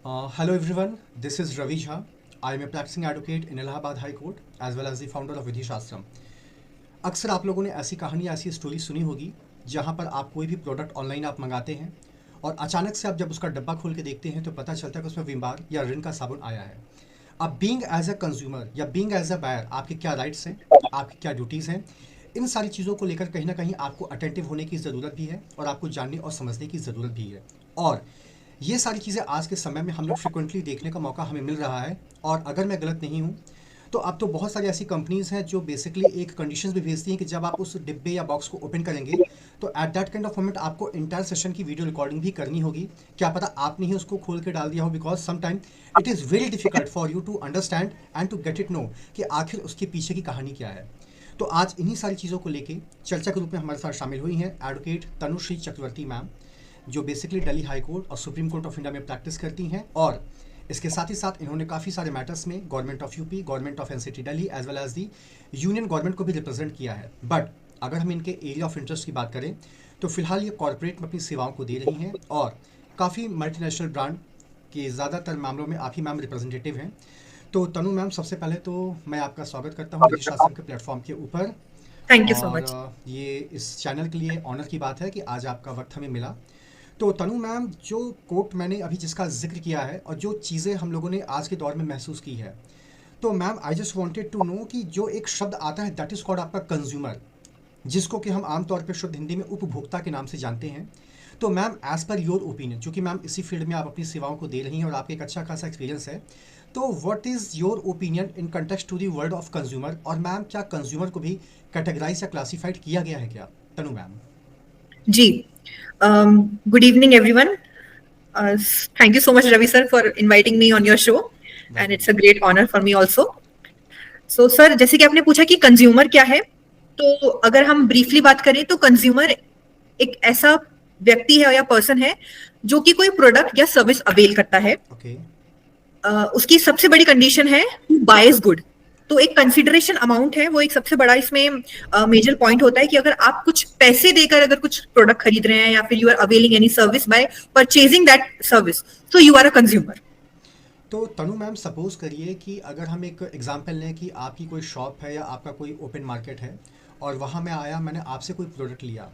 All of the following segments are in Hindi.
Hello everyone, this is Ravi Jha. I am a practicing advocate in Allahabad High Court as well as the founder of विधि शास्त्रम. अक्सर आप लोगों ने ऐसी कहानी ऐसी स्टोरी सुनी होगी जहाँ पर आप कोई भी प्रोडक्ट ऑनलाइन आप मंगाते हैं और अचानक से आप जब उसका डब्बा खोल के देखते हैं तो पता चलता है कि उसमें विम बार या रिन का साबुन आया है. अब बीइंग एज अ कंज्यूमर या बीइंग एज अ बायर आपके क्या राइट्स हैं, आपकी क्या ड्यूटीज़ हैं, इन सारी चीज़ों को लेकर कहीं ना कहीं आपको अटेंटिव होने की ज़रूरत भी है और आपको जानने और समझने की ज़रूरत भी है. और ये सारी चीज़ें आज के समय में हम लोग फ्रिक्वेंटली देखने का मौका हमें मिल रहा है. और अगर मैं गलत नहीं हूँ तो अब तो बहुत सारी ऐसी कंपनीज़ हैं जो बेसिकली एक कंडीशंस भी भेजती हैं कि जब आप उस डिब्बे या बॉक्स को ओपन करेंगे तो at that kind of moment आपको इंटायर सेशन की वीडियो रिकॉर्डिंग भी करनी होगी. क्या पता आपने ही उसको खोल के डाल दिया हो, because sometime it is very difficult for you to understand and to get it know कि आखिर उसके पीछे की कहानी क्या है. तो आज इन्हीं सारी चीज़ों को लेके चर्चा के रूप में हमारे साथ शामिल हुई हैं एडवोकेट तनुश्री चक्रवर्ती मैम, जो बेसिकली दिल्ली हाई कोर्ट और सुप्रीम कोर्ट ऑफ इंडिया में प्रैक्टिस करती हैं. और इसके साथ ही साथ इन्होंने काफ़ी सारे मैटर्स में government of UP, government of NCT Delhi as well as the union government को भी रिप्रेजेंट किया है. बट अगर हम इनके एरिया ऑफ इंटरेस्ट की बात करें तो फिलहाल ये कॉरपोरेट में अपनी सेवाओं को दे रही हैं और काफ़ी मल्टीनेशनल ब्रांड के ज़्यादातर मामलों में आप ही मैम रिप्रेजेंटेटिव हैं. तो तनु मैम, सबसे पहले तो मैं आपका स्वागत करता हूँ विधि शास्त्रम के प्लेटफॉर्म के ऊपर. Thank you so much. ये इस चैनल के लिए ऑनर की बात है कि आज आपका वक्त हमें मिला. तो तनु मैम, जो कोट मैंने अभी जिसका जिक्र किया है और जो चीज़ें हम लोगों ने आज के दौर में महसूस की है, तो ma'am I just wanted to know कि जो एक शब्द आता है दैट इज़ कॉल्ड आपका कंज्यूमर, जिसको कि हम आमतौर पर शुद्ध हिंदी में उपभोक्ता के नाम से जानते हैं. तो ma'am, as per your opinion, चूँकि मैम इसी फील्ड में आप अपनी सेवाओं को दे रही हैं और आपका एक अच्छा खासा एक्सपीरियंस है, तो what is your opinion in context to the world of consumer. और मैम, क्या कंज्यूमर को भी कैटेगराइज या क्लासीफाइड किया गया है क्या? Tanu ma'am ji, good evening everyone. Thank you so much Ravi sir for inviting me on your show and it's a great honor for me also. So sir, जैसे कि आपने पूछा कि कंज्यूमर क्या है, तो अगर हम ब्रीफली बात करें तो कंज्यूमर एक ऐसा व्यक्ति है या पर्सन है जो कि कोई प्रोडक्ट या सर्विस अवेल करता है. उसकी सबसे बड़ी कंडीशन है बायस गुड. तो एक कंसिडरेशन अमाउंट है, वो एक सबसे बड़ा इसमें मेजर पॉइंट होता है कि अगर आप कुछ पैसे देकर अगर कुछ प्रोडक्ट खरीद रहे हैं या फिर you are availing any service by purchasing that service, so you are a consumer. तो तनु मैम, सपोज करिए कि अगर हम एक एग्जांपल लें कि आपकी कोई शॉप है या आपका कोई ओपन मार्केट है और वहाँ मैं आया, मैंने आपसे कोई प्रोडक्ट लिया,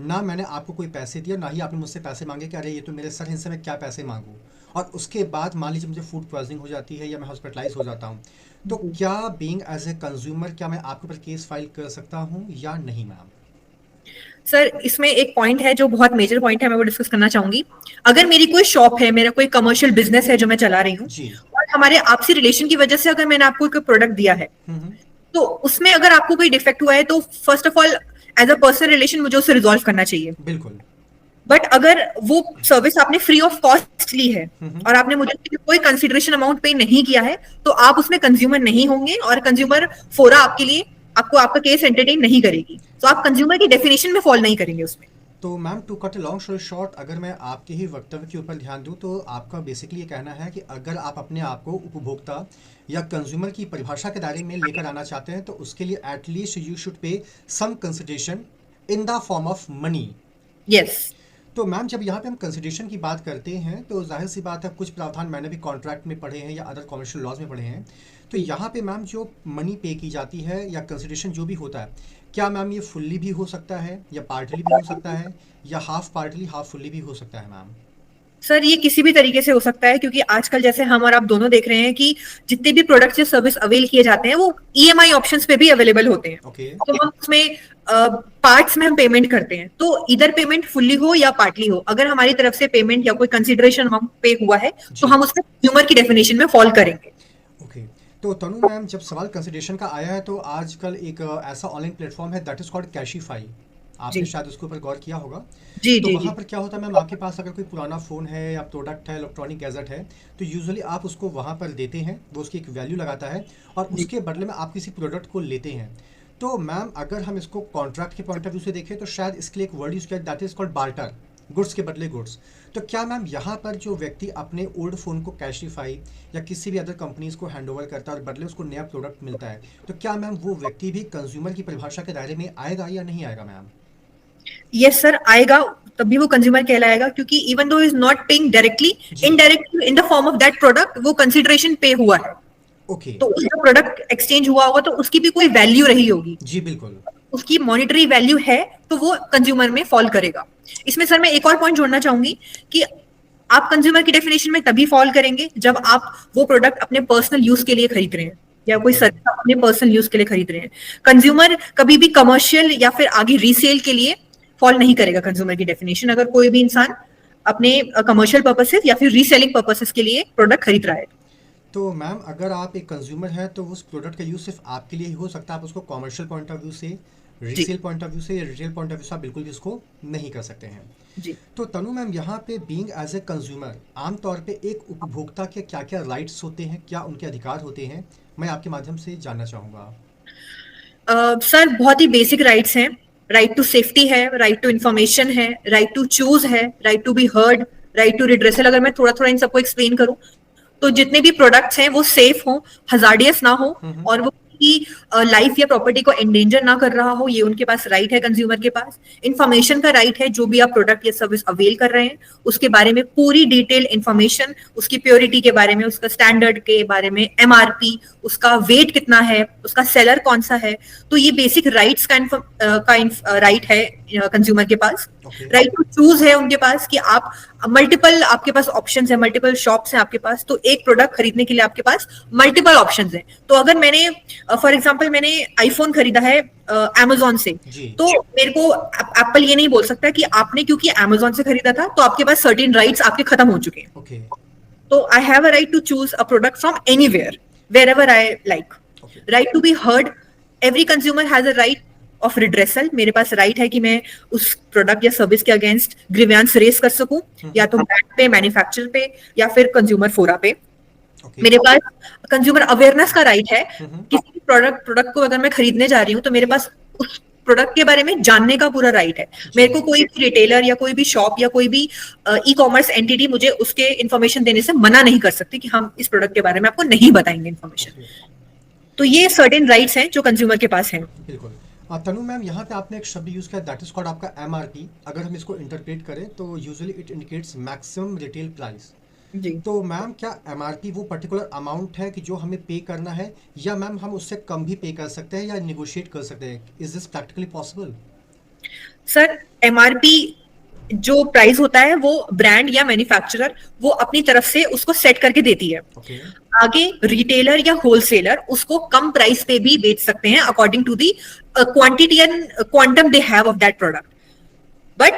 ना मैंने आपको कोई पैसे दिए, ना ही आपने मुझसे पैसे मांगे कि अरे ये तो मेरे सर, इनसे मैं क्या पैसे मांगूँ. और उसके बाद मान लीजिए मुझे फूड पॉइजनिंग हो जाती है या मैं हॉस्पिटलाइज हो जाता हूँ, तो क्या बीइंग एज ए कंज्यूमर क्या मैं आपके ऊपर केस फाइल कर सकता हूँ या नहीं मैम? सर, इसमें एक पॉइंट है जो बहुत मेजर पॉइंट है, मैं वो डिस्कस करना चाहूंगी. अगर मेरी कोई शॉप है, मेरा कोई कमर्शियल बिजनेस है जो मैं चला रही हूँ और हमारे आपसी रिलेशन की वजह से अगर मैंने आपको कोई प्रोडक्ट दिया है, तो उसमें अगर आपको कोई डिफेक्ट हुआ है तो first of all as a personal relation मुझे उसे रिजॉल्व करना चाहिए. बिल्कुल. बट अगर वो सर्विस आपने फ्री ऑफ कॉस्ट ली है और आपने मुझे कोई कंसिडरेशन अमाउंट पे नहीं किया है, तो आप उसमें कंज्यूमर नहीं होंगे और कंज्यूमर फोरा आपके लिए आपको आपका केस एंटरटेन नहीं करेगी. तो आप कंज्यूमर की डेफिनेशन में फॉल नहीं करेंगे उसमें. तो ma'am, to cut a long story short, अगर मैं आपके ही वक्तव्य के ऊपर ध्यान दूं तो आपका बेसिकली ये कहना है कि अगर आप अपने आप को उपभोक्ता या कंज्यूमर की परिभाषा के दायरे में लेकर आना चाहते हैं तो उसके लिए at least you should pay some consideration in the form of money. Yes. तो मैम, जब यहाँ पे हम कंसिडरेशन की बात करते हैं तो जाहिर सी बात है कुछ प्रावधान मैंने भी कॉन्ट्रैक्ट में पढ़े हैं या अदर कमर्शियल लॉज में पढ़े हैं. तो यहाँ पे मैम जो मनी पे की जाती है या कंसिडरेशन जो भी होता है, क्या मैम ये फुल्ली भी हो सकता है या पार्टली भी हो सकता है या हाफ पार्टली हाफ फुल्ली भी हो सकता है मैम? सर, ये किसी भी तरीके से हो सकता है, क्योंकि आजकल जैसे हम और आप दोनों देख रहे हैं कि जितने भी प्रोडक्ट्स या सर्विस अवेल किए जाते हैं वो ईएमआई ऑप्शंस पे भी अवेलेबल होते हैं. तो हम उसमें पार्ट्स में हम पेमेंट करते हैं, तो इधर पेमेंट फुल्ली हो या पार्टली हो, अगर हमारी तरफ से पेमेंट या कोई कंसिडरेशन अमाउंट पे हुआ है तो हम उसमें कंज्यूमर की डेफिनेशन में फॉल करेंगे. ओके. तो तनु मैम, जब सवाल कंसिडरेशन का आया है तो आजकल एक ऐसा ऑनलाइन प्लेटफॉर्म है दैट इज कॉल्ड कैशिफाई. आपने शायद उसके ऊपर गौर किया होगा. तो वहाँ पर क्या होता है मैम, आपके पास अगर कोई पुराना फ़ोन है या प्रोडक्ट है, इलेक्ट्रॉनिक गैजेट है, तो यूजुअली आप उसको वहाँ पर देते हैं, वो उसकी एक वैल्यू लगाता है और उसके बदले में आप किसी प्रोडक्ट को लेते हैं. तो मैम, अगर हम इसको कॉन्ट्रैक्ट के पॉइंट ऑफ व्यू से देखें तो शायद इसके लिए एक वर्ड यूज़ किया that is called barter, goods के बदले गुड्स. तो क्या मैम यहाँ पर जो व्यक्ति अपने ओल्ड फ़ोन को कैशिफाई या किसी भी अदर कंपनीज़ को हैंडओवर करता है और बदले उसको नया प्रोडक्ट मिलता है, तो क्या मैम वो व्यक्ति भी कंज्यूमर की परिभाषा के दायरे में आएगा या नहीं आएगा मैम? यस सर, आएगा, तभी वो कंज्यूमर कहलाएगा, क्योंकि even though is not paying directly, जी। Indirectly in the form of that product वो कंसिडरेशन पे हुआ है। ओके। तो उसका प्रोडक्ट एक्सचेंज हुआ होगा तो उसकी भी कोई वैल्यू रही होगी, जी बिल्कुल। उसकी मॉनिटरी वैल्यू है, तो वो कंज्यूमर में फॉल करेगा। इसमें सर मैं एक और पॉइंट जोड़ना चाहूंगी कि आप कंज्यूमर की डेफिनेशन में तभी फॉल करेंगे जब आप वो प्रोडक्ट अपने पर्सनल यूज के लिए खरीद रहे हैं या कोई Okay. सर्विस अपने पर्सनल यूज के लिए खरीद रहे हैं। कंज्यूमर कभी भी कमर्शियल या फिर आगे रीसेल के लिए फॉल नहीं करेगा कंज्यूमर की डेफिनेशन, अगर कोई भी इंसान अपने कमर्शियल पर्पसेस या फिर रीसेलिंग पर्पसेस के लिए प्रोडक्ट खरीद रहा है। तो मैम अगर आप एक कंज्यूमर हैं तो उस प्रोडक्ट का यूज़ सिर्फ आपके लिए ही हो सकता है, आप उसको कॉमर्शियल पॉइंट ऑफ व्यू से, जी रीसेल पॉइंट ऑफ व्यू से या रिटेल पॉइंट ऑफ व्यू से आप बिल्कुल भी उसको नहीं कर सकते हैं। जी तो तनु मैम, यहाँ पे बीइंग एज ए कंज्यूमर आमतौर पे एक उपभोक्ता के क्या क्या राइट्स होते हैं, क्या उनके अधिकार होते हैं, मैं आपके माध्यम से जानना चाहूँगा। सर बहुत ही बेसिक राइट्स हैं। राइट टू सेफ्टी है, राइट टू इंफॉर्मेशन है, राइट टू चूज है, right to be heard, right to redressal. अगर मैं थोड़ा थोड़ा इन सबको एक्सप्लेन करूं तो जितने भी प्रोडक्ट्स हैं वो सेफ हो, हजार्डियस ना हो, हम्म। और वो की लाइफ या प्रॉपर्टी को एंडेंजर ना कर रहा हो, ये उनके पास राइट है कंज्यूमर के पास। इंफॉर्मेशन का राइट है, जो भी आप प्रोडक्ट या सर्विस अवेल कर रहे हैं उसके बारे में पूरी डिटेल इंफॉर्मेशन, उसकी प्योरिटी के बारे में, उसका स्टैंडर्ड के बारे में, एमआरपी, उसका वेट कितना है, उसका सेलर कौन सा है। तो ये बेसिक राइट्स का राइट है कंज्यूमर के पास। ओके। राइट टू चूज है उनके पास कि आप मल्टीपल, आपके पास ऑप्शंस है, मल्टीपल शॉप्स हैं आपके पास, तो एक प्रोडक्ट खरीदने के लिए आपके पास मल्टीपल ऑप्शंस हैं। तो अगर मैंने फॉर एग्जांपल मैंने आईफोन खरीदा है अमेजोन से, जी। तो मेरे को एप्पल ये नहीं बोल सकता कि आपने क्योंकि अमेजोन से खरीदा था तो आपके पास सर्टेन राइट्स आपके खत्म हो चुके हैं। ओके। तो I have a right to choose a product from anywhere, where I like. Okay. Right to be heard, every consumer has a right of redressal. मेरे पास राइट है कि मैं उस प्रोडक्ट या सर्विस के अगेंस्ट ग्रीवियंस रेस कर सकूं, या तो ब्रांड पे, मैन्युफैक्चरर पे, या फिर कंज्यूमर फोरा पे। ओके। मेरे पास कंज्यूमर अवेयरनेस का राइट है, हम्म। किसी भी प्रोडक्ट को अगर मैं खरीदने जा रही हूँ तो मेरे पास उस प्रोडक्ट के बारे में जानने का पूरा राइट है। मेरे को कोई भी रिटेलर या कोई भी शॉप या कोई भी ई कॉमर्स एंटिटी मुझे उसके इन्फॉर्मेशन देने से मना नहीं कर सकती कि हम इस प्रोडक्ट के बारे में आपको नहीं बताएंगे इन्फॉर्मेशन। तो ये सर्टेन राइट्स हैं जो कंज्यूमर के पास हैं। बिल्कुल। तनु मैम, यहाँ पे आपने एक शब्द यूज़ किया, दैट इज कॉल्ड आपका एमआरपी। अगर हम इसको इंटरप्रेट करें तो usually it indicates maximum retail price. जी तो मैम क्या एमआरपी वो पर्टिकुलर अमाउंट है कि जो हमें पे करना है, या मैम हम उससे कम भी पे कर सकते हैं या निगोशिएट कर सकते हैं? Is this practically possible? Sir, MRP जो प्राइस होता है वो ब्रांड या मैन्युफैक्चरर वो अपनी तरफ से उसको सेट करके देती है। ओके। आगे रिटेलर या होलसेलर उसको कम प्राइस पे भी बेच सकते हैं according to the quantity and quantum they have of that product, but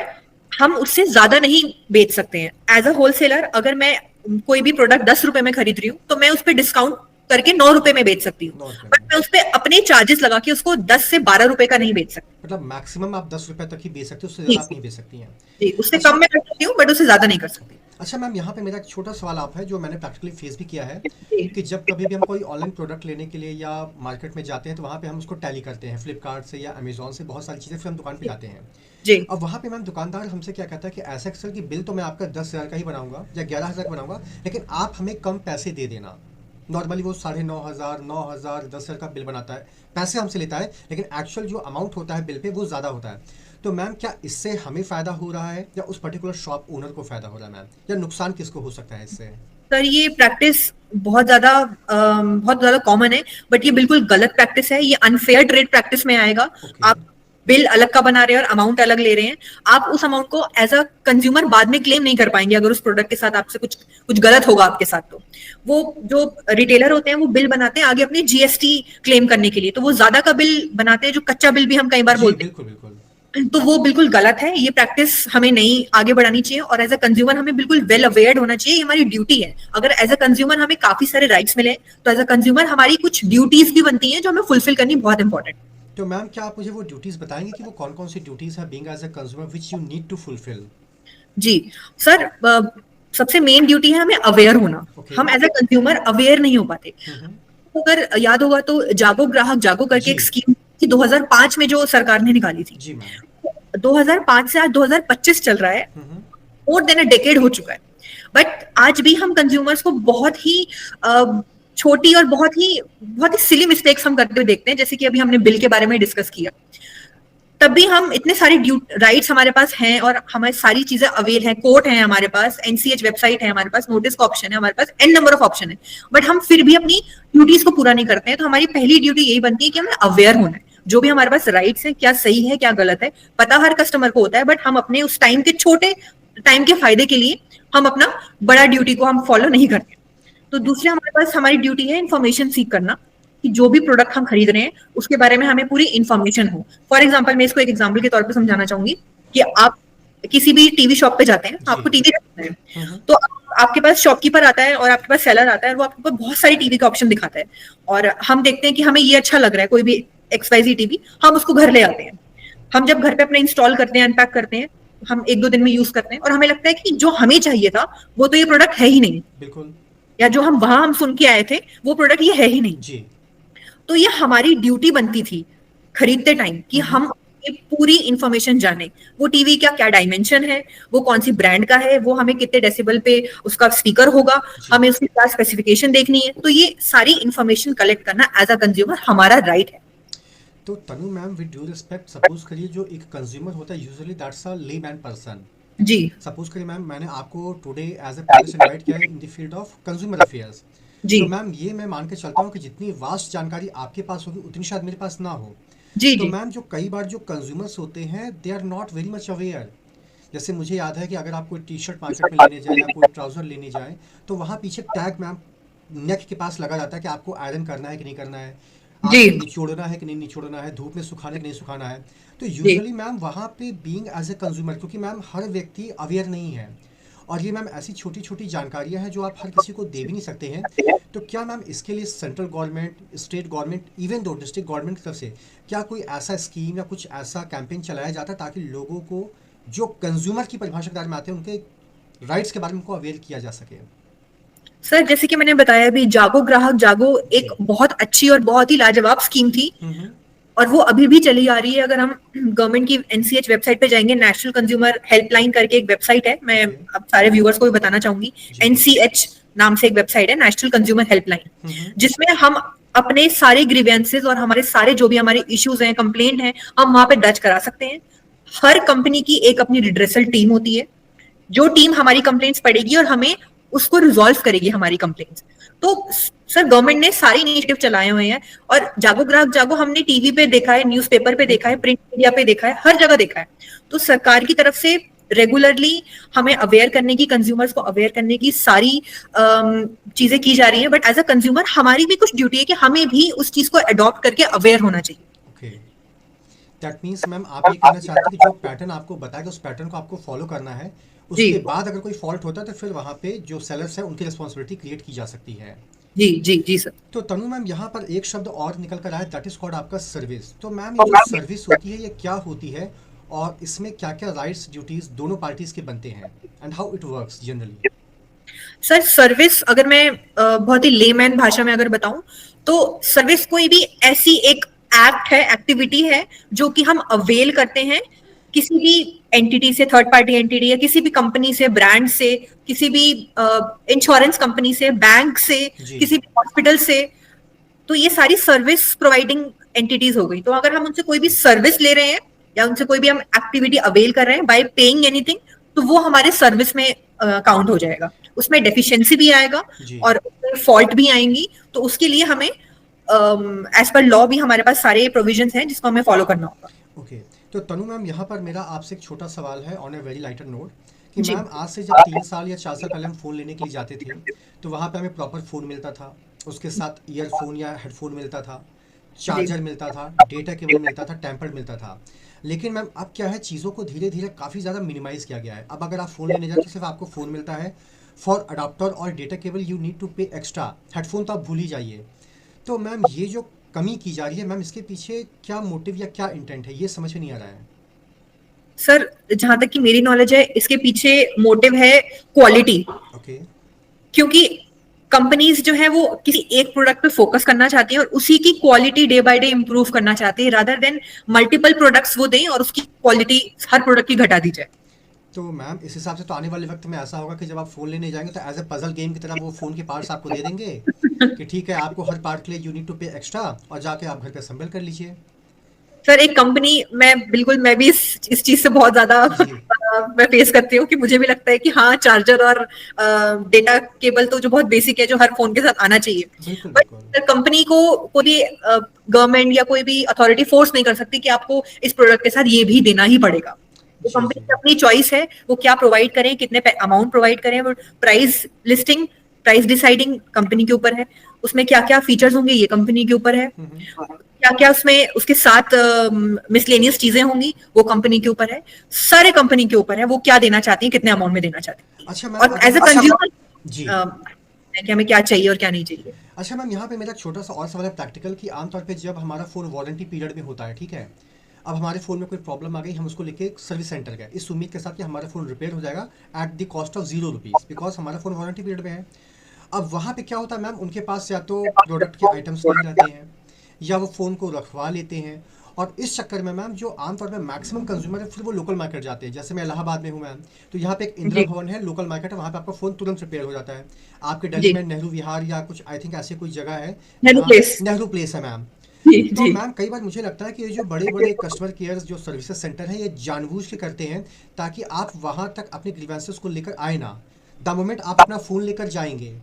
हम उससे ज्यादा नहीं बेच सकते हैं। एज अ होलसेलर अगर मैं कोई भी प्रोडक्ट 10 रुपए में खरीद रही हूँ तो मैं उस पर डिस्काउंट करके 9 रुपए में बेच सकती हूँ, 9 रुपए बट में। मैं उस पर अपने चार्जेस लगा के उसको 10 से 12 रुपए का नहीं बेच सकती। मतलब मैक्सिमम आप 10 रुपए तक ही बेच सकते हो, उससे ज़्यादा आप नहीं बेच सकती हैं। जी, उससे अच्छा। कम में कर सकती हूँ बट उससे ज्यादा नहीं कर सकती। अच्छा मैम, यहाँ पे मेरा एक छोटा सवाल आप है जो मैंने प्रैक्टिकली फेस भी किया है, जी कि जब कभी भी हम कोई ऑनलाइन प्रोडक्ट लेने के लिए या मार्केट में जाते हैं तो वहाँ पे हम उसको टैली करते हैं फ्लिपकार्ट से या अमेजोन से, बहुत सारी चीज़ें फिर हम दुकान पे जाते हैं। जी अब वहाँ पे मैम दुकानदार हमसे क्या कहता है कि ऐसा एक्सेल की बिल तो मैं आपका 10,000 का ही बनाऊंगा या 11,000 का बनाऊंगा, लेकिन आप हमें कम पैसे दे देना। नॉर्मली वो 9,500, 9,000, 10,000 का बिल बनाता है, पैसे हमसे लेता है, लेकिन एक्चुअल जो अमाउंट होता है बिल पे वो ज़्यादा होता है। तो मैम क्या इससे हमें फ़ायदा हो रहा है या उस पर्टिकुलर शॉप ओनर को फ़ायदा हो रहा है मैम, या नुकसान किसको हो सकता है इससे? सर, ये प्रैक्टिस बहुत ज्यादा कॉमन है, बट ये बिल्कुल गलत प्रैक्टिस है। ये अनफेयर ट्रेड प्रैक्टिस में आएगा। ओके। आप बिल अलग का बना रहे हैं और अमाउंट अलग ले रहे हैं। आप उस अमाउंट को एज अ कंज्यूमर बाद में क्लेम नहीं कर पाएंगे अगर उस प्रोडक्ट के साथ आपसे कुछ कुछ गलत होगा आपके साथ। तो वो जो रिटेलर होते हैं वो बिल बनाते हैं आगे अपने जीएसटी क्लेम करने के लिए, तो वो ज्यादा का बिल बनाते हैं, जो कच्चा बिल भी हम कई बार जी बोलते बिल्कुल बिल्कुल। हैं। तो वो बिल्कुल गलत है। ये प्रैक्टिस हमें नहीं आगे बढ़ानी चाहिए, और एज अ कंज्यूमर हमें बिल्कुल वेल अवेयर्ड होना चाहिए। ये हमारी ड्यूटी है। अगर एज अ कंज्यूमर हमें काफी सारे राइट्स मिले तो एज अ कंज्यूमर हमारी कुछ ड्यूटीज भी बनती हैं जो हमें फुलफिल करनी बहुत इंपॉर्टेंट। तो मैम क्या आप मुझे वो ड्यूटीज़ बताएंगे कि वो कौन कौन सी ड्यूटीज़ है being as a consumer which you need to fulfil? जी सर, सबसे मेन ड्यूटी है हमें अवेयर होना। ओके। हम एज अ कंज्यूमर अवेयर नहीं हो पाते। हम्म। अगर याद होगा तो जागो ग्राहक जागो करके जी। एक स्कीम थी 2005 में जो सरकार ने निकाली थी। जी मैम। 2005 से आज 2025 चल रहा है, हम्म। मोर देन अ डेकेड हो चुका है, बट आज भी हम कंज्यूमर्स को बहुत ही छोटी और बहुत ही सिली मिस्टेक्स हम करते हुए देखते हैं, जैसे कि अभी हमने बिल के बारे में डिस्कस किया। तब भी हम इतने सारे राइट्स हमारे पास हैं और हमारी सारी चीजें अवेल हैं, कोर्ट है हमारे पास, एनसीएच वेबसाइट है हमारे पास, नोटिस का ऑप्शन है हमारे पास, एन नंबर ऑफ ऑप्शन है, बट हम फिर भी अपनी ड्यूटीज को पूरा नहीं करते हैं। तो हमारी पहली ड्यूटी यही बनती है कि हमें अवेयर होना है, जो भी हमारे पास राइट्स है क्या सही है क्या गलत है, पता हर कस्टमर को होता है, बट हम अपने उस टाइम के छोटे टाइम के फायदे के लिए हम अपना बड़ा ड्यूटी को हम फॉलो नहीं करते। तो दूसरे हमारे पास हमारी ड्यूटी है इन्फॉर्मेशन सीख करना, कि जो भी प्रोडक्ट हम खरीद रहे हैं उसके बारे में हमें पूरी इन्फॉर्मेशन हो। फॉर एग्जाम्पल मैं इसको एक एग्जाम्पल के तौर पर समझाना चाहूंगी कि आप किसी भी टीवी शॉप पे जाते हैं, आपको टीवी रखना है, तो आपके पास शॉपकीपर आता है और आपके पास सेलर आता है और वो आपके पास बहुत सारी टीवी का ऑप्शन दिखाता है, और हम देखते हैं कि हमें ये अच्छा लग रहा है कोई भी XYZ टीवी, हम उसको घर ले आते हैं। हम जब घर पे अपने इंस्टॉल करते हैं, अनपैक करते हैं, हम 1-2 दिन में यूज करते हैं और हमें लगता है कि जो हमें चाहिए था वो तो ये प्रोडक्ट है ही नहीं, बिल्कुल, या जो हम सुन के आए थे वो प्रोडक्ट ये है ही नहीं। जी। तो ये हमारी ड्यूटी बनती थी खरीदते टाइम कि हम ये पूरी इंफॉर्मेशन जाने, वो टीवी का क्या डायमेंशन है, वो कौन सी ब्रांड का है, वो हमें कितने डेसिबल पे उसका स्पीकर होगा, हमें उसकी क्या स्पेसिफिकेशन देखनी है। तो ये सारी इंफॉर्मेशन कलेक्ट करना एज अ कंज्यूमर हमारा राइट है। तो Tanu ma'am, with due respect, suppose करिए जो एक कंज्यूमर होता है usually that's a layman person. जी सपोज करिए मैम, मैंने आपको today as a panellist invite किया है in the field of consumer affairs. जी तो मैम ये मैं मान के चलता हूँ कि जितनी वास्ट जानकारी आपके पास होगी उतनी शायद मेरे पास ना हो। जी तो जी मैम जो कई बार जो कंज्यूमर्स होते हैं they are not very much aware. जैसे मुझे याद है कि अगर आप कोई टी शर्ट मार्केट में लेने जाए या कोई ट्राउज़र लेने जाए, तो वहाँ पीछे टैग मैम नेक के पास लगा जाता है कि आपको आयरन करना है कि नहीं करना है, जी आपको निचोड़ना है कि नहीं निचोड़ना है, धूप में सुखाना है कि नहीं सुखाना है। तो जी यूजुअली मैम वहाँ पे बीइंग एज ए कंज्यूमर, क्योंकि मैम हर व्यक्ति अवेयर नहीं है, और ये मैम ऐसी छोटी छोटी जानकारियाँ हैं जो आप हर किसी को दे भी नहीं सकते हैं। तो क्या मैम इसके लिए central government, state government, even though district government की तरफ से क्या कोई ऐसा स्कीम या कुछ ऐसा कैंपेन चलाया जाता है ताकि लोगों को जो कंज्यूमर की परिभाषा के दायरे में आते हैं उनके राइट्स के बारे में उनको अवेयर किया जा सके? सर, जैसे कि मैंने बताया अभी, जागो ग्राहक जागो एक जी। बहुत अच्छी और बहुत ही लाजवाब स्कीम थी, हम्म। और वो अभी भी चली आ रही है। अगर हम गवर्नमेंट की एनसीएच वेबसाइट पे जाएंगे, नेशनल कंज्यूमर हेल्पलाइन करके एक वेबसाइट है, मैं ओके। अब सारे व्यूअर्स को भी बताना चाहूंगी। जी। एनसीएच नाम से एक वेबसाइट है, नेशनल कंज्यूमर हेल्पलाइन, हम्म। जिसमें हम अपने सारे ग्रीवेंसेस और हमारे सारे जो भी हमारे इश्यूज हैं, कंप्लेंट हैं, हम वहां पे दर्ज करा सकते हैं। हर कंपनी की एक अपनी रिड्रेसल टीम होती है, जो टीम हमारी कंप्लेंट्स पढ़ेगी और हमें उसको रिजॉल्व करेगी हमारी कंप्लेंट्स। तो सर, गवर्नमेंट ने सारी इनिशिएटिव चलाए हुए हैं, और जागो ग्राहक जागो हमने टीवी पे देखा है, न्यूज़पेपर पे देखा है, प्रिंट मीडिया पे देखा है, हर जगह देखा है। तो सरकार की तरफ से रेगुलरली हमें अवेयर करने की, कंज्यूमर्स को अवेयर करने की सारी चीजें की जा रही है, बट एज अ कंज्यूमर हमारी भी कुछ ड्यूटी है कि हमें भी उस चीज को अडॉप्ट करके अवेयर होना चाहिए। ओके, दैट मीन्स मैम आप ये कहना चाहते हैं कि जो पैटर्न आपको बताया उस पैटर्न को आपको फॉलो करना है, जी उसके बाद अगर कोई फॉल्ट होता है तो फिर वहाँ पे जो सेलर्स हैं उनकी रिस्पॉन्सिबिलिटी क्रिएट की जा सकती है। जी जी जी सर। तो तनु मैम यहाँ पर एक शब्द और निकल कर आया, दैट इज कॉल्ड आपका सर्विस। तो मैम ये जो सर्विस होती है ये क्या होती है, और इसमें क्या क्या राइट्स ड्यूटीज दोनों पार्टीज के बनते हैं, and how it works generally? Sir, service अगर मैं बहुत ही लेमैन भाषा में अगर बताऊं, तो सर्विस कोई भी ऐसी एक एक्ट है, एक्टिविटी है, जो कि हम अवेल करते हैं किसी भी एंटिटी से, थर्ड पार्टी एंटिटी या किसी भी कंपनी से, ब्रांड से, किसी भी इंश्योरेंस कंपनी से, बैंक से, जी। किसी भी हॉस्पिटल से। तो ये सारी सर्विस प्रोवाइडिंग एंटिटीज हो गई। तो अगर हम उनसे कोई भी सर्विस ले रहे हैं या उनसे कोई भी हम एक्टिविटी अवेल कर रहे हैं बाय पेइंग एनीथिंग, तो वो हमारे सर्विस में काउंट हो जाएगा। उसमें डेफिशिएंसी भी आएगा जी। और फॉल्ट भी आएंगी, तो उसके लिए हमें एज पर लॉ भी हमारे पास सारे प्रोविजंस हैं जिसको हमें फॉलो करना होगा। ओके, तो तनु मैम यहाँ पर मेरा आपसे एक छोटा सवाल है on a very lighter note, कि जी मैम आज से जब 3 साल या 4 साल पहले हम फ़ोन लेने के लिए जाते थे तो वहाँ पे हमें प्रॉपर फ़ोन मिलता था, उसके साथ ईयरफोन या हेडफोन मिलता था, जी चार्जर मिलता था, डेटा केबल मिलता था, टेम्पर्ड मिलता था। लेकिन मैम अब क्या है, चीज़ों को धीरे धीरे काफ़ी ज़्यादा मिनिमाइज़ किया गया है। अब अगर आप फ़ोन लेने जाते तो सिर्फ आपको फ़ोन मिलता है, फॉर अडाप्टर और data cable you need to pay extra, headphone तो आप भूल ही जाइए। तो मैम ये जो कमी की जा रही है, मैम इसके पीछे क्या मोटिव या क्या इंटेंट है, ये समझ में नहीं आ रहा है। सर, जहां तक कि मेरी नॉलेज है, इसके पीछे मोटिव है क्वालिटी। ओके। क्योंकि कंपनीज जो है वो किसी एक प्रोडक्ट पे फोकस करना चाहती है और उसी की quality day by day improve करना चाहती है, रादर देन मल्टीपल प्रोडक्ट्स वो दें और उसकी क्वालिटी हर प्रोडक्ट की घटा दी जाए। तो मैम इस हिसाब से तो आने वाले वक्त में ऐसा होगा कि जब आप फ़ोन लेने जाएंगे तो एज ए पजल गेम की तरह वो फ़ोन के पार्ट्स आपको दे देंगे कि ठीक है आपको हर पार्ट के लिए you need to pay extra, और जाके आप घर पे असेंबल कर लीजिए। सर एक कंपनी, मैं भी इस चीज से बहुत ज्यादा जी मैं फेस करती हूँ कि मुझे भी लगता है कि हाँ, चार्जर और डेटा केबल तो जो बहुत बेसिक है, जो हर फोन के साथ आना चाहिए, बिल्कुल बिल्कुल। बट कंपनी को कोई गवर्नमेंट या कोई भी अथॉरिटी फोर्स नहीं कर सकती कि आपको इस प्रोडक्ट के साथ ये भी देना ही पड़ेगा। तो जी कंपनी जी की अपनी चॉइस है, वो क्या प्रोवाइड करें, कितने अमाउंट प्रोवाइड करें, वो price listing, price deciding company के ऊपर है, उसमें क्या क्या फीचर्स होंगे ये कंपनी के ऊपर है, हम्म। क्या क्या उसमें उसके साथ मिसलेनियस चीजें होंगी वो कंपनी के ऊपर है, सारे कंपनी के ऊपर है, वो क्या देना चाहती है, कितने अमाउंट में देना चाहती है, अच्छा मैम और अगर एज अ कंज्यूमर जी कि हमें क्या चाहिए और क्या नहीं चाहिए। अच्छा मैम, यहाँ पे मेरा छोटा सा और सवाल है प्रैक्टिकल, कि आमतौर पे जब हमारा फ़ोन वारंटी पीरियड में होता है, ठीक है, अब हमारे फ़ोन में कोई प्रॉब्लम आ गई, हम उसको लेके सर्विस सेंटर गए इस उम्मीद के साथ कि हमारा फ़ोन रिपेयर हो जाएगा at the cost of ₹0, because हमारा फ़ोन वारंटी पीरियड में है। अब वहाँ पे क्या होता है मैम, उनके पास या तो प्रोडक्ट के आइटम्स नहीं रहते हैं, या वो फ़ोन को रखवा लेते हैं, और इस चक्कर में मैम जो आमतौर पे मैक्सिमम कंज्यूमर है फिर वो लोकल मार्केट जाते हैं। जैसे मैं इलाहाबाद में हूँ मैम, तो यहाँ पे एक इंदिरा जी भवन है, लोकल मार्केट है, वहाँ पे आपका फ़ोन तुरंत रिपेयर हो जाता है। आपके दिल्ली जी। में नेहरू विहार या कुछ आई थिंक ऐसी कोई जगह है नेहरू जहाँ प्लेस। नेहरू प्लेस है मैम। जी तो जी मैम कई बार मुझे लगता है कि ये जो बड़े बड़े कस्टमर केयर जो सर्विसेज सेंटर हैं, ये जानबूझ के करते हैं ताकि आप वहाँ तक अपने ग्रीवेंसेस को लेकर आए ना। द मोमेंट आप अपना फ़ोन लेकर जाएंगे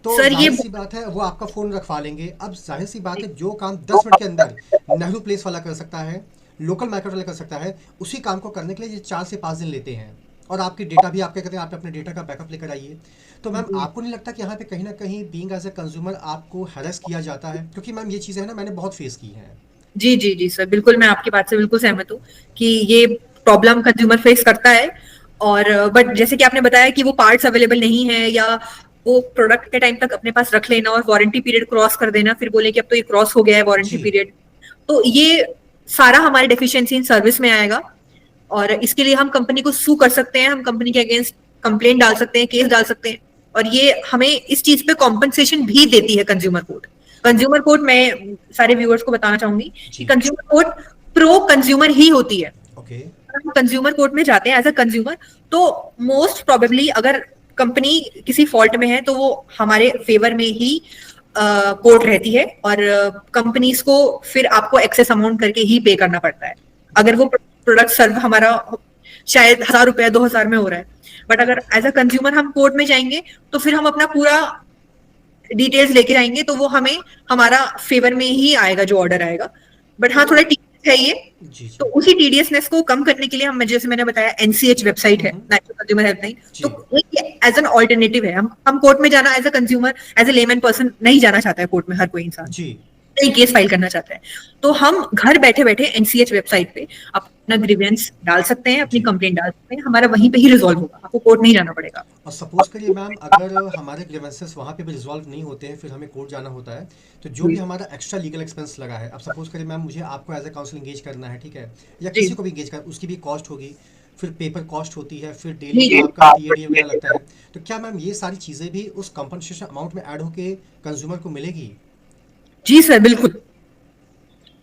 तो सर ये जाहिर सी बात है वो आपका फ़ोन रखवा लेंगे। अब जाहिर सी बात है जो काम 10 मिनट के अंदर नेहरू प्लेस वाला कर सकता है, लोकल मार्केट वाला कर सकता है, उसी काम को करने के लिए ये 4 से 5 दिन लेते हैं। और आपकी डेटा भी आपके कहते हैं, आप अपने डेटा का बैकअप लेकर आइए। तो मैम आपको नहीं लगता कि यहाँ पे कहीं ना कहीं बीइंग एज ए कंज्यूमर आपको हैरेस किया जाता है? क्योंकि मैम ये चीज़ें हैं ना, मैंने बहुत फेस की हैं। जी जी जी सर, बिल्कुल मैं आपकी बात से बिल्कुल सहमत हूँ कि ये प्रॉब्लम कंज्यूमर फेस करता है। और बट जैसे कि आपने बताया कि वो पार्ट्स अवेलेबल नहीं है, या वो प्रोडक्ट के टाइम तक अपने पास रख लेना और वारंटी पीरियड क्रॉस कर देना, फिर बोले कि अब तो ये क्रॉस हो गया है वारंटी जी पीरियड, तो ये सारा हमारे डेफिशिएंसी इन सर्विस में आएगा। और इसके लिए हम कंपनी को सू कर सकते हैं, हम कंपनी के अगेंस्ट कंप्लेंट डाल सकते हैं, केस डाल सकते हैं, और ये हमें इस चीज पे कॉम्पनसेशन भी देती है कंज्यूमर कोर्ट। कंज्यूमर कोर्ट, मैं सारे व्यूअर्स को बताना चाहूंगी कि जी कंज्यूमर कोर्ट प्रो कंज्यूमर ही होती है। ओके हम कंज्यूमर कोर्ट में जाते हैं एज अ कंज्यूमर, तो मोस्ट प्रोबेबली अगर कंपनी किसी फॉल्ट में है तो वो हमारे फेवर में ही कोर्ट रहती है, और कंपनीज को फिर आपको एक्सेस अमाउंट करके ही पे करना पड़ता है अगर वो प्रोडक्ट सर्व हमारा शायद 1,000 रुपया 2,000 में हो रहा है। बट अगर एज अ कंज्यूमर हम कोर्ट में जाएंगे तो फिर हम अपना पूरा डिटेल्स लेके जाएंगे, तो वो हमें हमारा फेवर में ही आएगा जो ऑर्डर आएगा। बट हाँ, तो थोड़ा टीडियस है ये। जी तो जी उसी टीडियसनेस को कम करने के लिए हम, जैसे मैंने बताया, एनसीएच वेबसाइट है, नेशनल कंज्यूमर हेल्पलाइन, जी तो एज एन ऑल्टरनेटिव है। हम कोर्ट में जाना as a consumer, as a layman person नहीं जाना चाहता है कोर्ट में, हर कोई इंसान जी नहीं केस फाइल करना चाहता है। तो हम घर बैठे बैठे एनसीएच वेबसाइट पे अपना ग्रीवेंस डाल सकते हैं, अपनी जी। कंप्लेंट डाल सकते हैं, हमारा वहीं पे ही रिजॉल्व होगा, आपको कोर्ट नहीं जाना पड़ेगा। और सपोज करिए मैम, अगर हमारे ग्रीवेंसेस वहाँ पे भी रिजॉल्व नहीं होते हैं, फिर हमें कोर्ट जाना होता है, तो जो भी जी हमारा एक्स्ट्रा लीगल एक्सपेंस लगा है, अब सपोज करिए मैम मुझे आपको एज ए काउंसिल इंगेज करना है, ठीक है, या जी किसी को भी इंगेज करना, उसकी भी कॉस्ट होगी, फिर पेपर कॉस्ट होती है, फिर डेली जी जो जी। आपका टीएडी वगैरह लगता है। तो क्या मैम ये सारी चीज़ें भी उस कंपनसेशन अमाउंट में ऐड होके कंज्यूमर को मिलेगी? जी सर, बिल्कुल।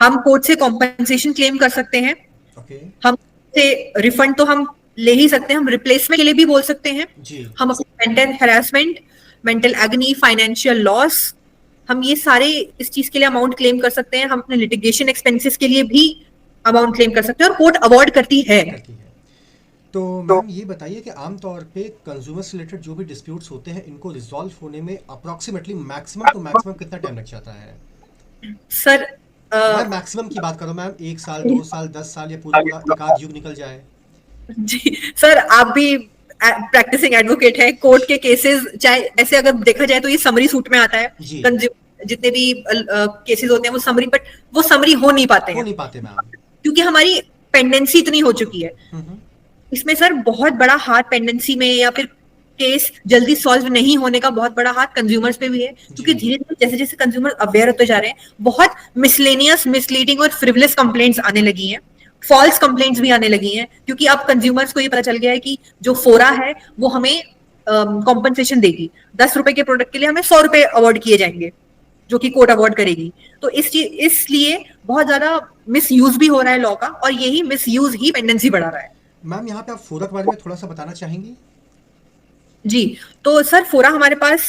हम कोर्ट से कॉम्पनसेशन क्लेम कर सकते हैं, ओके हम से रिफंड तो हम ले ही सकते हैं, हम रिप्लेसमेंट के लिए भी बोल सकते हैं, जी हम अपनी mental harassment, mental agony, financial loss, हम ये सारे इस चीज के लिए अमाउंट क्लेम कर सकते हैं, हम अपने लिटिगेशन एक्सपेंसेस के लिए भी अमाउंट क्लेम कर सकते हैं, और कोर्ट अवॉर्ड करती है। करती है। तो मैम ये बताइए कि आम तौर पे कंज्यूमर से रिलेटेड जो भी डिस्प्यूट्स होते हैं, इनको रिजॉल्व होने में अप्रॉक्सीमेटली मैक्सिमम टू मैक्सिमम कितना टाइम लग जाता है? सर मैं मैक्सिमम की बात करूं मैम, 1 साल 2 साल 10 साल, या पूरा पूरा एक आध युग निकल जाए? जी सर, आप भी प्रैक्टिसिंग एडवोकेट है, कोर्ट के केसेस चाहे ऐसे अगर देखा जाए तो ये समरी सूट में आता है। जी जितने भी केसेस होते हैं वो समरी, बट वो समरी हो नहीं पाते हो हैं नहीं पाते मैम। क्योंकि हमारी पेंडेंसी इतनी हो चुकी है। हम्म। इसमें सर बहुत बड़ा हाथ पेंडेंसी में, या फिर केस जल्दी सॉल्व नहीं होने का बहुत बड़ा हाथ कंज्यूमर्स पे भी है, क्योंकि जी धीरे धीरे जैसे जैसे कंज्यूमर अवेयर होते जा रहे हैं, बहुत मिसलेनियस, मिसलीडिंग और फ्रिवलेस कंप्लेंट्स आने लगी हैं, फॉल्स कंप्लेंट्स भी आने लगी हैं, क्योंकि अब कंज्यूमर्स को ये पता चल गया है कि जो फोरा है वो हमें कॉम्पनसेशन देगी, 10 रुपए के प्रोडक्ट के लिए हमें 100 रुपए अवार्ड किए जाएंगे, जो कि कोर्ट अवार्ड करेगी। तो इसलिए बहुत ज्यादा मिस यूज भी हो रहा है लॉ का, और यही मिस यूज ही पेंडेंसी बढ़ा रहा है। मैम, यहाँ पे आप फोरा के बारे में थोड़ा सा बताना चाहेंगी? जी, तो सर फोरा हमारे पास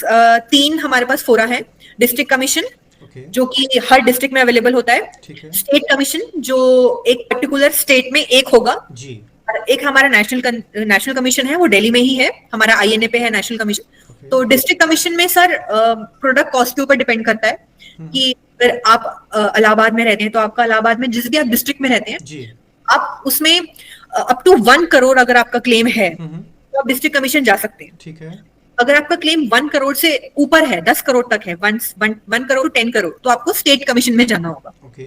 3 हमारे पास फोरा है। डिस्ट्रिक्ट कमीशन, ओके, जो कि हर डिस्ट्रिक्ट में अवेलेबल होता है। ठीक है, स्टेट कमीशन जो एक पर्टिकुलर स्टेट में एक होगा, जी, और एक हमारा नेशनल कमीशन है, वो दिल्ली में ही है, हमारा आईएनए पे है नेशनल कमीशन। ओके, तो डिस्ट्रिक्ट कमीशन में सर प्रोडक्ट कॉस्ट के ऊपर डिपेंड करता है हम्म, कि अगर आप इलाहाबाद में रहते हैं तो आपका इलाहाबाद में जिस भी आप डिस्ट्रिक्ट में रहते हैं, जी, आप उसमें अप टू 1 करोड़ अगर आपका क्लेम है हम्म, तो आप डिस्ट्रिक्ट कमीशन जा सकते हैं। ठीक है, अगर आपका क्लेम 1 करोड़ से ऊपर है, 10 करोड़ तक है, 1 करोड़ 10 करोड़, तो आपको स्टेट कमीशन में जाना होगा। ओके,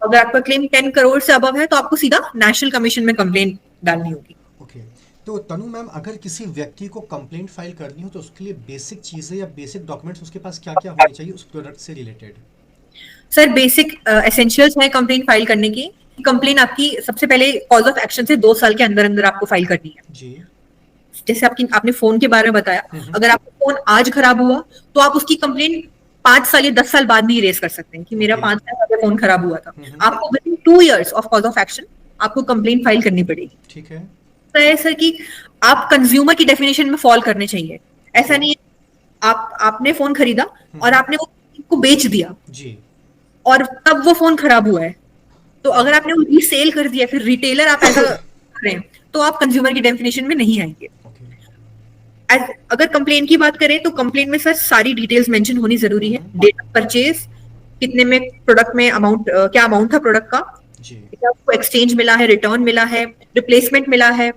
अगर आपका क्लेम 10 करोड़ से अबव है तो आपको सीधा नेशनल कमीशन में कंप्लेंट डालनी होगी। ओके। तो तनु मैम, अगर किसी व्यक्ति को कंप्लेंट फाइल करनी हो तो उसके लिए बेसिक चीज़ें या बेसिक डॉक्यूमेंट्स उसके पास क्या क्या होने चाहिए उस प्रोडक्ट से रिलेटेड? सर बेसिक एसेंशियल्स है कंप्लेंट फाइल करने की। कंप्लेंट आपकी सबसे पहले कॉज ऑफ एक्शन से 2 साल के अंदर अंदर आपको फाइल करनी है। जी, जैसे आपने फोन के बारे में बताया, हम्म, अगर आपका फोन आज खराब हुआ तो आप उसकी कंप्लेंट 5 साल या 10 साल बाद नहीं रेज कर सकते हैं कि मेरा ओके, 5 साल पहले फोन खराब हुआ था। हम्म, आपको with in 2 years of cause of action आपको कंप्लेंट फाइल करनी पड़ेगी। ठीक है, तो है सर कि आप कंज्यूमर की डेफिनेशन में फॉल करने चाहिए। ऐसा ओके, नहीं है आपने फोन खरीदा और हम्म, आपने वो को बेच दिया जी, और तब वो फोन खराब हुआ है, तो अगर आपने वो रीसेल कर दिया, फिर रिटेलर आप ऐसा कर रहे हैं, तो आप कंज्यूमर की डेफिनेशन में नहीं आएंगे। ओके, अगर कंप्लेन की बात करें तो कंप्लेन में सर सारी डिटेल्स मेंशन होनी जरूरी है। डेट ऑफ परचेज, कितने में प्रोडक्ट में अमाउंट, क्या अमाउंट था प्रोडक्ट का, जी, क्या आपको एक्सचेंज मिला है, रिटर्न मिला है, रिप्लेसमेंट मिला है,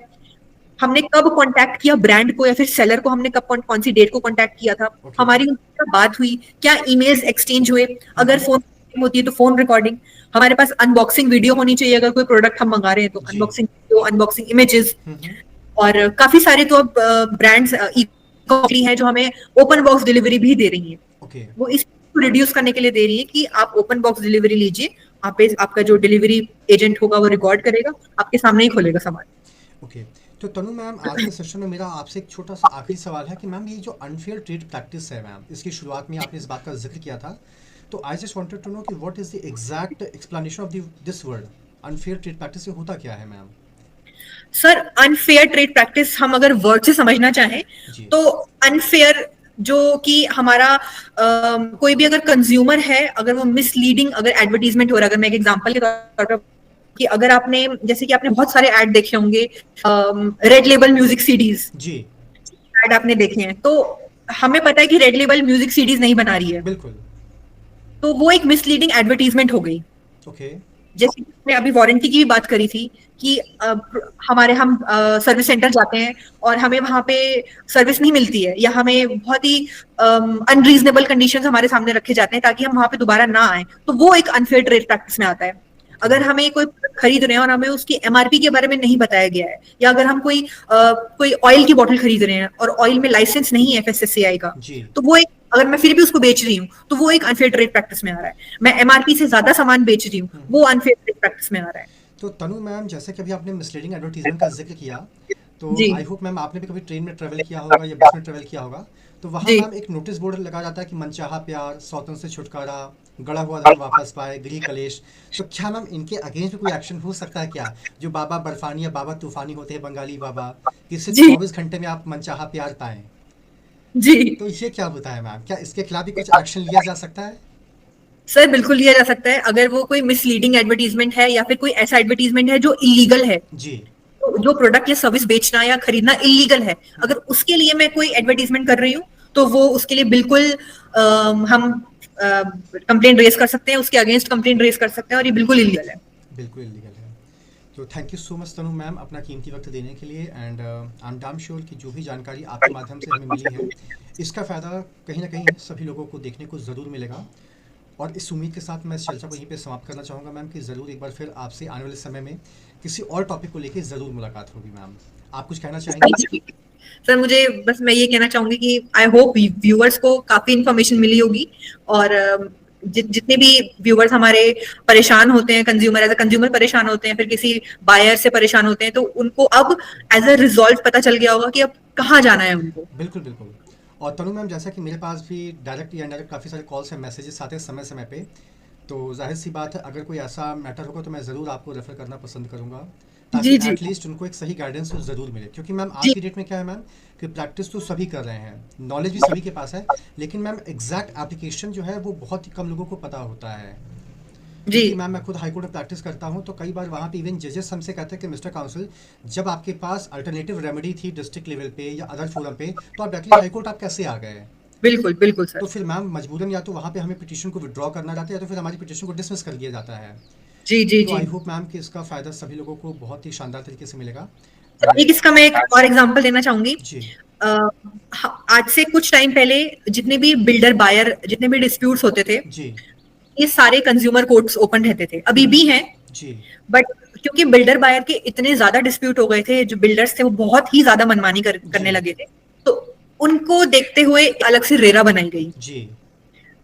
हमने कब कांटेक्ट किया ब्रांड को या फिर सेलर को, हमने कब कौन सी डेट को कांटेक्ट किया था, ओके, हमारी उनसे बात हुई, क्या ईमेल्स एक्सचेंज हुए, अगर फोन होती है तो फोन रिकॉर्डिंग, हमारे पास अनबॉक्सिंग वीडियो होनी चाहिए अगर कोई प्रोडक्ट हम मंगा रहे हैं तो जी, अनबॉक्सिंग वीडियो, अनबॉक्सिंग इमेजेस। हम्म, और काफी सारे तो अब ब्रांड्स कंपनी है जो हमें ओपन बॉक्स डिलीवरी भी दे रही है। ओके, वो इसको रिड्यूस करने के लिए दे रही है कि आप ओपन बॉक्स डिलीवरी लीजिए, आपका जो डिलीवरी एजेंट होगा वो रिकॉर्ड करेगा, आपके सामने ही खोलेगा सामान। ओके। तो तनु मैम, आज के सेशन में मेरा आपसे एक छोटा सा आखिरी सवाल है कि मैम, ये जो अनफेयर ट्रेड प्रैक्टिस है मैम, इसकी शुरुआत में आपने इस बात का जिक्र किया था, तो I just wanted to know कि what is the exact explanation of this word unfair trade practice, ये होता क्या है ma'am? Sir unfair trade practice हम अगर वर्ड से समझना चाहें जी, तो अनफेयर जो कि हमारा कोई भी अगर कंज्यूमर है, अगर वो मिसलीडिंग अगर एडवर्टीजमेंट हो रहा है, अगर मैं एक एग्जांपल के तौर पर कि अगर आपने, जैसे कि आपने बहुत सारे ऐड देखे होंगे, रेड लेबल म्यूजिक सीडीज जी, ऐड आपने देखे हैं, तो हमें पता है कि रेड लेबल म्यूजिक सीडीज नहीं बना रही है, बिल्कुल, तो वो एक मिसलीडिंग एडवर्टीजमेंट हो गई। ओके, जैसे कि मैंने अभी वारंटी की भी बात करी थी कि हम सर्विस सेंटर जाते हैं और हमें वहां पे सर्विस नहीं मिलती है, या हमें बहुत ही अनरीजनेबल कंडीशंस हमारे सामने रखे जाते हैं ताकि हम वहां पे दोबारा ना आए, तो वो एक अनफेयर ट्रेड प्रैक्टिस में आता है। अगर हमें कोई खरीद रहे हैं और हमें उसकी एमआरपी के बारे में नहीं बताया गया है, या अगर हम कोई ऑयल की बोतल खरीद रहे हैं और ऑयल में लाइसेंस नहीं है एफएसएसएआई का, जी, तो वो एक, अगर मैं फिर भी उसको बेच रही हूँ तो वो एक अनफेयर ट्रेड प्रैक्टिस में आ रहा है। मैं एमआरपी से ज्यादा सामान बेच रही हूँ, वो अनफेयर ट्रेड प्रैक्टिस में आ रहा है। तो तनु मैम, जैसे कि अभी आपने मिसलीडिंग एडवर्टीजमेंट का जिक्र किया, तो जी आई होप मैम आपने भी कभी ट्रेन में ट्रेवल किया होगा या बस में ट्रेवल किया होगा, तो वहाँ जी मैम एक नोटिस बोर्ड लगाया जाता है कि मनचाहा प्यार, सौतन से छुटकारा, गड़ा हुआ धन वापस पाए, गृह कलेश। तो क्या मैम इनके अगेंस्ट भी कोई एक्शन हो सकता है क्या? जो बाबा बर्फानी या बाबा तूफानी होते हैं, बंगाली बाबा, कि सिर्फ जी 24 घंटे में आप मनचाहा प्यार पाएं, जी तो ये क्या होता है मैम? क्या इसके खिलाफ भी कुछ एक्शन लिया जा सकता है? सर बिल्कुल लिया जा सकता है। अगर वो कोई मिसलीडिंग एडवर्टीजमेंट है या फिर कोई ऐसा एडवर्टीजमेंट है जो इलीगल है, जी, तो जो प्रोडक्ट या सर्विस बेचना या खरीदना इलीगल है, अगर उसके लिए मैं कोई एडवर्टीजमेंट कर रही हूँ तो वो उसके लिए बिल्कुल हम कंप्लेंट रेज कर सकते हैं, उसके अगेंस्ट कंप्लेंट रेज कर सकते हैं, और ये बिल्कुल इलीगल है। बिल्कुल इलीगल है। तो thank you so much Tanu ma'am अपना कीमती वक्त देने के लिए, and I am damn sure कि जो भी जानकारी आपके माध्यम से हमें मिली है, इसका फ़ायदा कहीं ना कहीं सभी लोगों को देखने को ज़रूर मिलेगा। और इस उम्मीद के साथ मैं इस चर्चा को यहीं पे समाप्त करना चाहूँगा मैम, कि ज़रूर एक बार फिर आपसे आने वाले समय में किसी और टॉपिक को लेकर ज़रूर मुलाकात होगी मैम। आप कुछ कहना चाहेंगी? सर मुझे बस मैं ये कहना चाहूंगी कि आई होप व्यूअर्स को काफी इन्फॉर्मेशन मिली होगी, और जितने भी व्यूअर्स हमारे परेशान होते हैं, कंज्यूमर एज अ कंज्यूमर परेशान होते हैं, फिर किसी बायर से परेशान होते हैं, तो उनको अब एज अ रिजॉल्व पता चल गया होगा कि अब कहाँ जाना है उनको। बिल्कुल, बिल्कुल। और तनु मैम, जैसा कि मेरे पास भी डायरेक्ट या इनडायरेक्ट काफ़ी सारे कॉल्स हैं, मैसेजेस आते हैं समय समय पे, तो जाहिर सी बात है अगर कोई ऐसा मैटर होगा तो मैं ज़रूर आपको रेफ़र करना पसंद करूँगा। ताकि जी जी एटलीस्ट उनको एक सही गाइडेंस तो ज़रूर मिले। क्योंकि मैम आज जी की डेट में क्या है मैम कि प्रैक्टिस तो सभी कर रहे हैं, नॉलेज भी सभी के पास है, लेकिन मैम एग्जैक्ट एप्लीकेशन जो है वो बहुत ही कम लोगों को पता होता है। जी क्योंकि मैम मैं खुद हाई कोर्ट में प्रैक्टिस करता हूँ, तो कई बार वहाँ पे इवन जजेस हमसे कहते हैं कि मिस्टर काउंसिल, जब आपके पास अल्टरनेटिव रेमेडी थी डिस्ट्रिक्ट लेवल पे या अदर फोरम पे, तो आप डायरेक्टली हाई कोर्ट आप कैसे आ गए? बिल्कुल बिल्कुल तो सर। फिर मैम मजबूरन या तो वहाँ पे हमें पिटीशन को विड्रॉ करना रहता है, या तो फिर हमारी पिटीशन को डिसमिस कर दिया जाता है। जी जी तो जी। आई होप मैम कि इसका फ़ायदा सभी लोगों को बहुत ही शानदार तरीके से मिलेगा। एक इसका मैं एक और एग्जांपल देना चाहूंगी। जी अ, आज से कुछ टाइम पहले जितने भी बिल्डर बायर जितने भी डिस्प्यूट्स होते थे, जी ये सारे कंज्यूमर कोर्ट्स ओपन रहते थे, अभी भी हैं। जी बट क्योंकि बिल्डर बायर के इतने ज्यादा डिस्प्यूट हो गए थे, जो बिल्डर्स थे वो बहुत ही ज्यादा मनमानी जी करने लगे थे, तो उनको देखते हुए अलग से रेरा बनाई गई। जी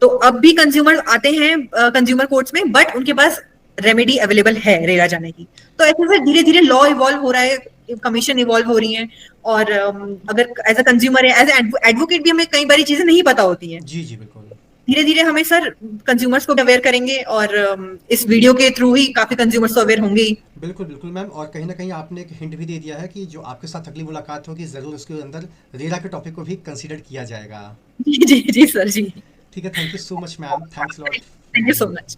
तो अब भी कंज्यूमर आते हैं कंज्यूमर कोर्ट्स में, बट उनके पास रेमेडी अवेलेबल है रेरा जाने की। तो ऐसे से धीरे धीरे लॉ इवॉल्व हो रहा है, कमीशन इवॉल्व हो रही है। और अगर एज अ कंज्यूमर है, एज एडवोकेट भी हमें कई बारी चीजें नहीं पता होती हैं। जी जी बिल्कुल धीरे धीरे हमें सर कंज्यूमर्स को भी अवेयर करेंगे, और इस वीडियो के थ्रू ही काफी कंज्यूमर्स तो अवेयर होंगे ही। बिल्कुल बिल्कुल मैम। और कहीं ना कहीं आपने एक हिंट भी दे दिया है कि जो आपके साथ अगली मुलाकात होगी, ज़रूर उसके अंदर रेरा के टॉपिक को भी कंसीडर किया जाएगा। जी जी जी सर जी। ठीक है, thank you so much ma'am, thanks lot for thank you being so here. Much.